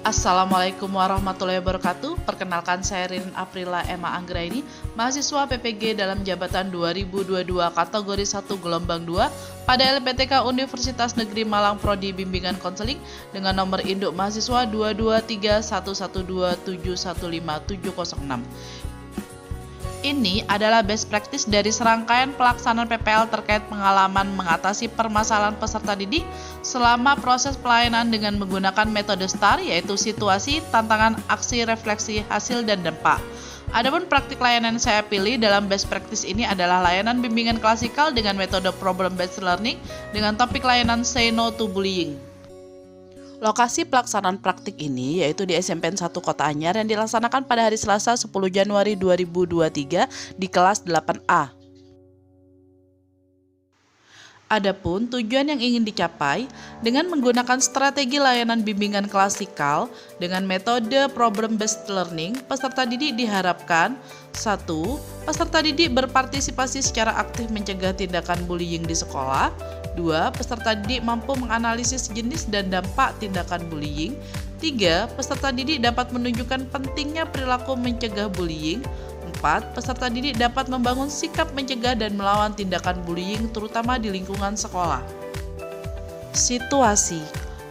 Assalamualaikum warahmatullahi wabarakatuh. Perkenalkan, saya Ririn Aprila Emma Anggraini, mahasiswa PPG dalam jabatan 2022 kategori 1 gelombang 2 pada LPTK Universitas Negeri Malang Prodi Bimbingan Konseling dengan nomor induk mahasiswa 2231127157006. Ini adalah best practice dari serangkaian pelaksanaan PPL terkait pengalaman mengatasi permasalahan peserta didik selama proses pelayanan dengan menggunakan metode STAR, yaitu situasi, tantangan, aksi, refleksi, hasil, dan dampak. Adapun praktik layanan yang saya pilih dalam best practice ini adalah layanan bimbingan klasikal dengan metode problem based learning dengan topik layanan Say No to Bullying. Lokasi pelaksanaan praktik ini yaitu di SMPN 1 Kota Anyar yang dilaksanakan pada hari Selasa 10 Januari 2023 di kelas 8A. Adapun tujuan yang ingin dicapai dengan menggunakan strategi layanan bimbingan klasikal dengan metode problem based learning, peserta didik diharapkan 1. Peserta didik berpartisipasi secara aktif mencegah tindakan bullying di sekolah. 2. Peserta didik mampu menganalisis jenis dan dampak tindakan bullying. 3. Peserta didik dapat menunjukkan pentingnya perilaku mencegah bullying. 4. Peserta didik dapat membangun sikap mencegah dan melawan tindakan bullying terutama di lingkungan sekolah. Situasi,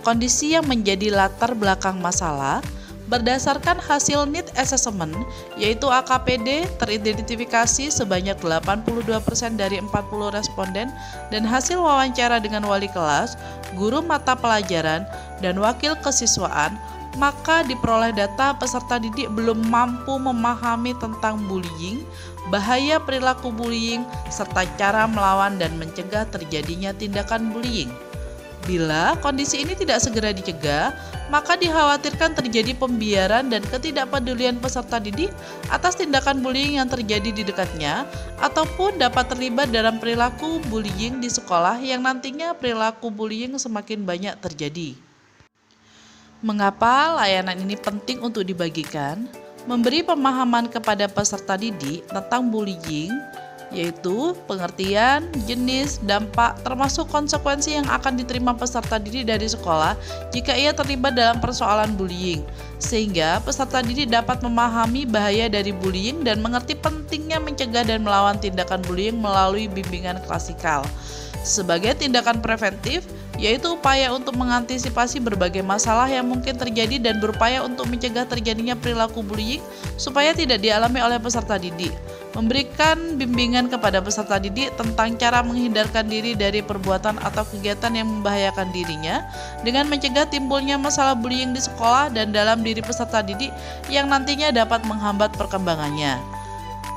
kondisi yang menjadi latar belakang masalah. Berdasarkan hasil need assessment, yaitu AKPD teridentifikasi sebanyak 82% dari 40 responden dan hasil wawancara dengan wali kelas, guru mata pelajaran, dan wakil kesiswaan, maka diperoleh data peserta didik belum mampu memahami tentang bullying, bahaya perilaku bullying, serta cara melawan dan mencegah terjadinya tindakan bullying. Bila kondisi ini tidak segera dicegah, maka dikhawatirkan terjadi pembiaran dan ketidakpedulian peserta didik atas tindakan bullying yang terjadi di dekatnya, ataupun dapat terlibat dalam perilaku bullying di sekolah yang nantinya perilaku bullying semakin banyak terjadi. Mengapa layanan ini penting untuk dibagikan? Memberi pemahaman kepada peserta didik tentang bullying, yaitu pengertian, jenis, dampak, termasuk konsekuensi yang akan diterima peserta didik dari sekolah jika ia terlibat dalam persoalan bullying, sehingga peserta didik dapat memahami bahaya dari bullying dan mengerti pentingnya mencegah dan melawan tindakan bullying melalui bimbingan klasikal. Sebagai tindakan preventif, yaitu upaya untuk mengantisipasi berbagai masalah yang mungkin terjadi dan berupaya untuk mencegah terjadinya perilaku bullying supaya tidak dialami oleh peserta didik. Memberikan bimbingan kepada peserta didik tentang cara menghindarkan diri dari perbuatan atau kegiatan yang membahayakan dirinya dengan mencegah timbulnya masalah bullying di sekolah dan dalam diri peserta didik yang nantinya dapat menghambat perkembangannya.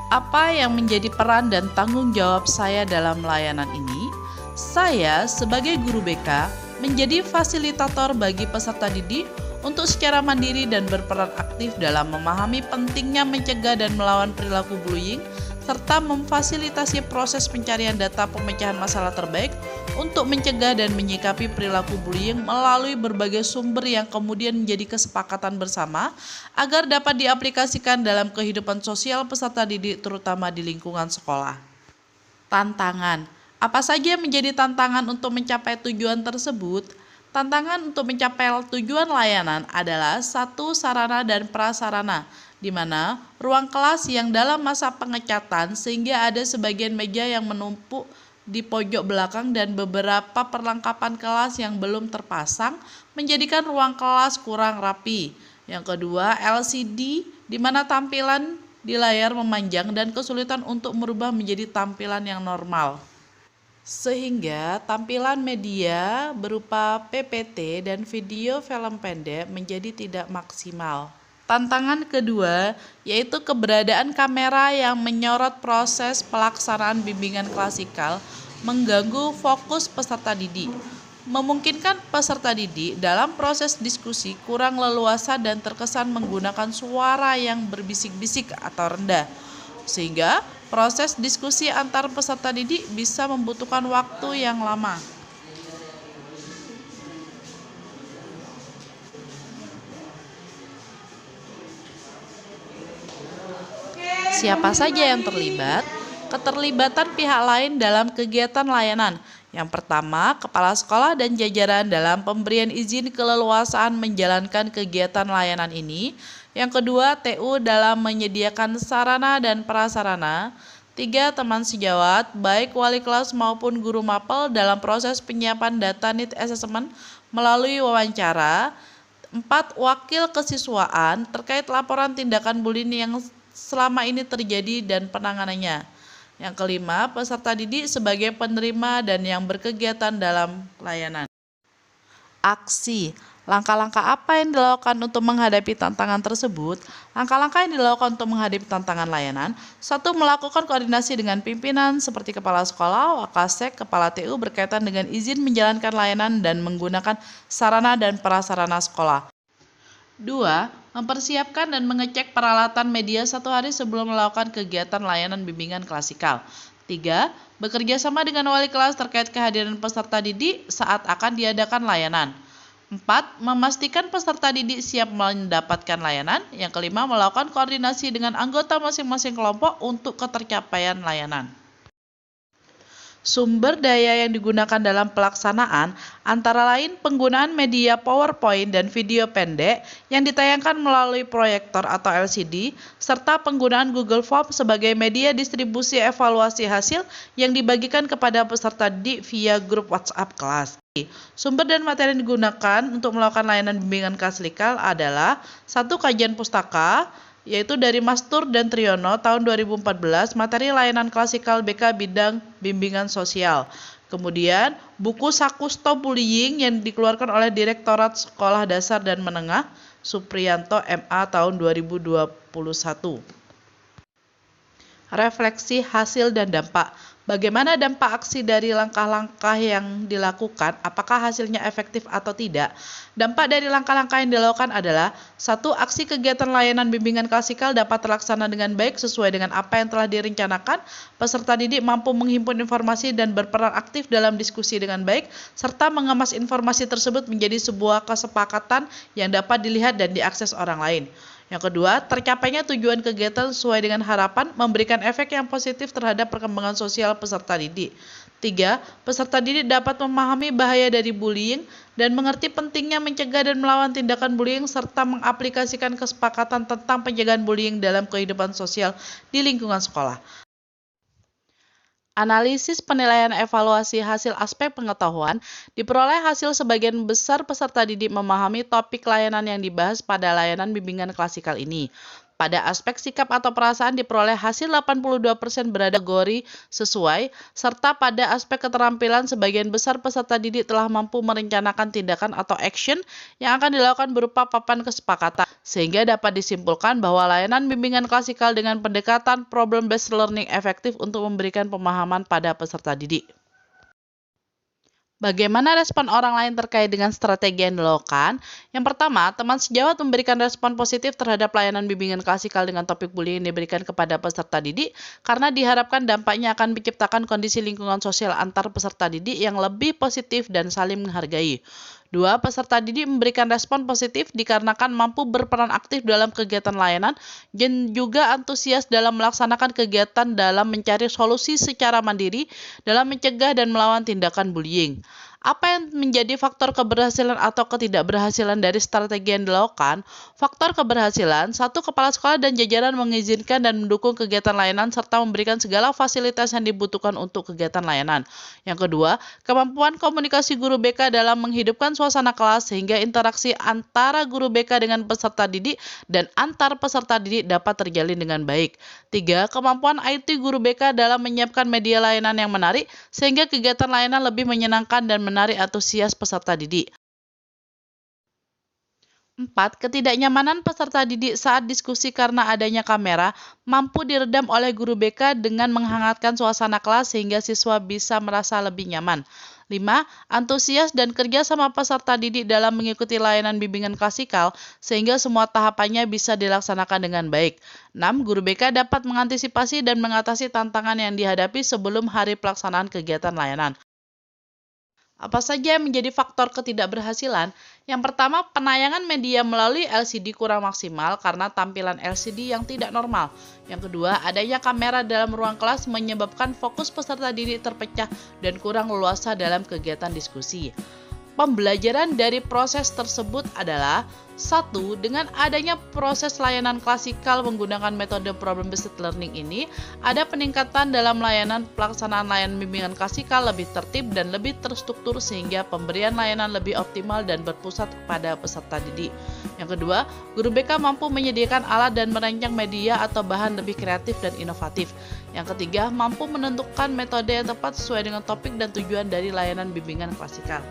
Apa yang menjadi peran dan tanggung jawab saya dalam layanan ini? Saya sebagai guru BK menjadi fasilitator bagi peserta didik untuk secara mandiri dan berperan aktif dalam memahami pentingnya mencegah dan melawan perilaku bullying, serta memfasilitasi proses pencarian data pemecahan masalah terbaik untuk mencegah dan menyikapi perilaku bullying melalui berbagai sumber yang kemudian menjadi kesepakatan bersama agar dapat diaplikasikan dalam kehidupan sosial peserta didik terutama di lingkungan sekolah. Tantangan. Apa saja yang menjadi tantangan untuk mencapai tujuan tersebut? Tantangan untuk mencapai tujuan layanan adalah 1. Sarana dan prasarana, di mana ruang kelas yang dalam masa pengecatan sehingga ada sebagian meja yang menumpuk di pojok belakang dan beberapa perlengkapan kelas yang belum terpasang menjadikan ruang kelas kurang rapi. Yang kedua, LCD, di mana tampilan di layar memanjang dan kesulitan untuk merubah menjadi tampilan yang normal, sehingga tampilan media berupa PPT dan video film pendek menjadi tidak maksimal. Tantangan kedua yaitu keberadaan kamera yang menyorot proses pelaksanaan bimbingan klasikal mengganggu fokus peserta didik, memungkinkan peserta didik dalam proses diskusi kurang leluasa dan terkesan menggunakan suara yang berbisik-bisik atau rendah, sehingga proses diskusi antar peserta didik bisa membutuhkan waktu yang lama. Siapa saja yang terlibat? Keterlibatan pihak lain dalam kegiatan layanan. Yang pertama, kepala sekolah dan jajaran dalam pemberian izin keleluasaan menjalankan kegiatan layanan ini. Yang kedua, TU dalam menyediakan sarana dan prasarana. Tiga, teman sejawat, baik wali kelas maupun guru mapel dalam proses penyiapan data need assessment melalui wawancara. Empat, wakil kesiswaan terkait laporan tindakan bullying yang selama ini terjadi dan penanganannya. Yang kelima, peserta didik sebagai penerima dan yang berkegiatan dalam layanan. Aksi. Langkah-langkah apa yang dilakukan untuk menghadapi tantangan tersebut? Langkah-langkah yang dilakukan untuk menghadapi tantangan layanan. Satu, melakukan koordinasi dengan pimpinan seperti kepala sekolah, wakasek, kepala TU berkaitan dengan izin menjalankan layanan dan menggunakan sarana dan prasarana sekolah. 2. Mempersiapkan dan mengecek peralatan media 1 hari sebelum melakukan kegiatan layanan bimbingan klasikal. 3. Bekerja sama dengan wali kelas terkait kehadiran peserta didik saat akan diadakan layanan. 4. Memastikan peserta didik siap mendapatkan layanan. Yang kelima, melakukan koordinasi dengan anggota masing-masing kelompok untuk ketercapaian layanan. Sumber daya yang digunakan dalam pelaksanaan antara lain penggunaan media PowerPoint dan video pendek yang ditayangkan melalui proyektor atau LCD, serta penggunaan Google Form sebagai media distribusi evaluasi hasil yang dibagikan kepada peserta didik via grup WhatsApp kelas. Sumber dan materi yang digunakan untuk melakukan layanan bimbingan klasikal adalah 1. Kajian pustaka, yaitu dari Mastur dan Triyono tahun 2014, materi layanan klasikal BK bidang bimbingan sosial. Kemudian, buku Saku Stop Bullying yang dikeluarkan oleh Direktorat Sekolah Dasar dan Menengah, Supriyanto MA tahun 2021. Refleksi hasil dan dampak. Bagaimana dampak aksi dari langkah-langkah yang dilakukan? Apakah hasilnya efektif atau tidak? Dampak dari langkah-langkah yang dilakukan adalah 1. Aksi kegiatan layanan bimbingan klasikal dapat terlaksana dengan baik sesuai dengan apa yang telah direncanakan. Peserta didik mampu menghimpun informasi dan berperan aktif dalam diskusi dengan baik, serta mengemas informasi tersebut menjadi sebuah kesepakatan yang dapat dilihat dan diakses orang lain. Yang kedua, tercapainya tujuan kegiatan sesuai dengan harapan memberikan efek yang positif terhadap perkembangan sosial peserta didik. 3. Peserta didik dapat memahami bahaya dari bullying dan mengerti pentingnya mencegah dan melawan tindakan bullying serta mengaplikasikan kesepakatan tentang pencegahan bullying dalam kehidupan sosial di lingkungan sekolah. Analisis penilaian evaluasi hasil aspek pengetahuan diperoleh hasil sebagian besar peserta didik memahami topik layanan yang dibahas pada layanan bimbingan klasikal ini. Pada aspek sikap atau perasaan diperoleh hasil 82% berada kategori sesuai, serta pada aspek keterampilan sebagian besar peserta didik telah mampu merencanakan tindakan atau action yang akan dilakukan berupa papan kesepakatan, sehingga dapat disimpulkan bahwa layanan bimbingan klasikal dengan pendekatan problem-based learning efektif untuk memberikan pemahaman pada peserta didik. Bagaimana respon orang lain terkait dengan strategi yang dilakukan? Yang pertama, teman sejawat memberikan respon positif terhadap layanan bimbingan klasikal dengan topik bullying yang diberikan kepada peserta didik karena diharapkan dampaknya akan menciptakan kondisi lingkungan sosial antar peserta didik yang lebih positif dan saling menghargai. 2. Peserta didik memberikan respon positif dikarenakan mampu berperan aktif dalam kegiatan layanan dan juga antusias dalam melaksanakan kegiatan dalam mencari solusi secara mandiri dalam mencegah dan melawan tindakan bullying. Apa yang menjadi faktor keberhasilan atau ketidakberhasilan dari strategi yang dilakukan? Faktor keberhasilan, 1. Kepala sekolah dan jajaran mengizinkan dan mendukung kegiatan layanan serta memberikan segala fasilitas yang dibutuhkan untuk kegiatan layanan. Yang kedua, kemampuan komunikasi guru BK dalam menghidupkan suasana kelas sehingga interaksi antara guru BK dengan peserta didik dan antar peserta didik dapat terjalin dengan baik. 3. Kemampuan IT guru BK dalam menyiapkan media layanan yang menarik sehingga kegiatan layanan lebih menyenangkan dan menarik antusias peserta didik. 4. Ketidaknyamanan peserta didik saat diskusi karena adanya kamera mampu diredam oleh guru BK dengan menghangatkan suasana kelas sehingga siswa bisa merasa lebih nyaman. 5. Antusias dan kerja sama peserta didik dalam mengikuti layanan bimbingan klasikal sehingga semua tahapannya bisa dilaksanakan dengan baik. 6. Guru BK dapat mengantisipasi dan mengatasi tantangan yang dihadapi sebelum hari pelaksanaan kegiatan layanan. Apa saja yang menjadi faktor ketidakberhasilan? Yang pertama, penayangan media melalui LCD kurang maksimal karena tampilan LCD yang tidak normal. Yang kedua, adanya kamera dalam ruang kelas menyebabkan fokus peserta didik terpecah dan kurang leluasa dalam kegiatan diskusi. Pembelajaran dari proses tersebut adalah: 1. Dengan adanya proses layanan klasikal menggunakan metode problem based learning ini, ada peningkatan dalam layanan. Pelaksanaan layanan bimbingan klasikal lebih tertib dan lebih terstruktur sehingga pemberian layanan lebih optimal dan berpusat kepada peserta didik. Yang kedua, guru BK mampu menyediakan alat dan merancang media atau bahan lebih kreatif dan inovatif. Yang ketiga, mampu menentukan metode yang tepat sesuai dengan topik dan tujuan dari layanan bimbingan klasikal.